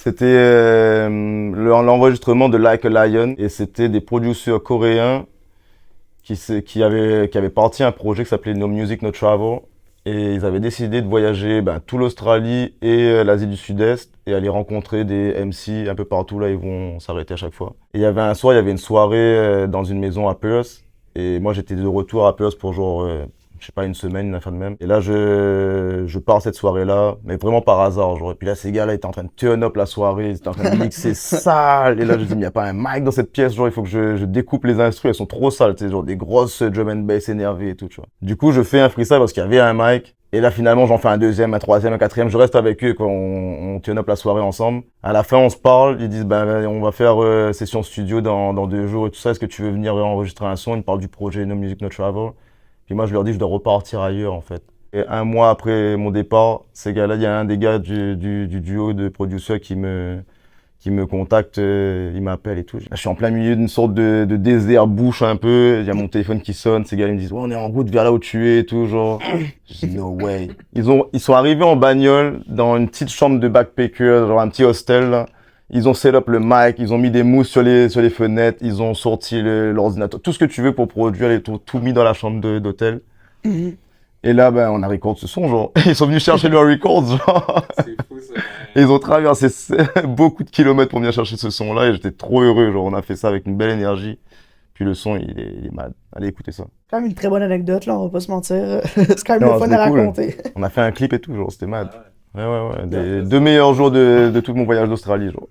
C'était l'enregistrement de Like a Lion et c'était des producteurs coréens qui avaient parti un projet qui s'appelait No Music, No Travel. Et ils avaient décidé de voyager tout l'Australie et l'Asie du Sud-Est et aller rencontrer des MC un peu partout. Là, ils vont s'arrêter à chaque fois. Et il y avait un soir, il y avait une soirée dans une maison à Perth. Et moi, j'étais de retour à Perth pour genre, je sais pas, une semaine, une affaire de même. Et là, je pars cette soirée-là, mais vraiment par hasard. Genre. Et puis là, ces gars-là étaient en train de turn up la soirée, ils étaient en train de mixer sale. Et là, je dis, mais il n'y a pas un mic dans cette pièce. Genre, il faut que je découpe les instrus, elles sont trop sales. Tu sais, genre des grosses drum and bass énervées et tout, tu vois. Du coup, je fais un freestyle parce qu'il y avait un mic. Et là, finalement, j'en fais un deuxième, un troisième, un quatrième. Je reste avec eux, quoi. On turn up la soirée ensemble. À la fin, on se parle. Ils disent, on va faire session studio dans 2 jours et tout ça. Est-ce que tu veux venir enregistrer un son? Ils me parlent du projet No Music, No Travel. Puis moi, je leur dis, je dois repartir ailleurs, en fait. Et un mois après mon départ, ces gars-là, il y a un des gars du duo de producteurs qui me contacte, il m'appelle et tout. Je suis en plein milieu d'une sorte de désert bouche un peu. Il y a mon téléphone qui sonne. Ces gars, ils me disent, ouais, on est en route vers là où tu es et tout, genre. Je dis, no way. Ils sont arrivés en bagnole dans une petite chambre de backpacker, genre un petit hostel, là. Ils ont set up le mic, ils ont mis des mousses sur les fenêtres, ils ont sorti l'ordinateur, tout ce que tu veux pour produire, ils ont tout mis dans la chambre d'hôtel. Mhm. Et là, on a record ce son, genre. Ils sont venus chercher leur record, genre. C'est fou ça. Et ils ont traversé beaucoup de kilomètres pour venir chercher ce son-là et j'étais trop heureux, genre on a fait ça avec une belle énergie. Puis le son, il est mad. Allez, écoutez ça. Quand même une très bonne anecdote, là, on va pas se mentir. C'est quand même Non, le fun c'était à cool. raconter. On a fait un clip et tout, genre c'était mad. Ah ouais. Ouais. Des 2 meilleurs jours de tout mon voyage d'Australie, genre.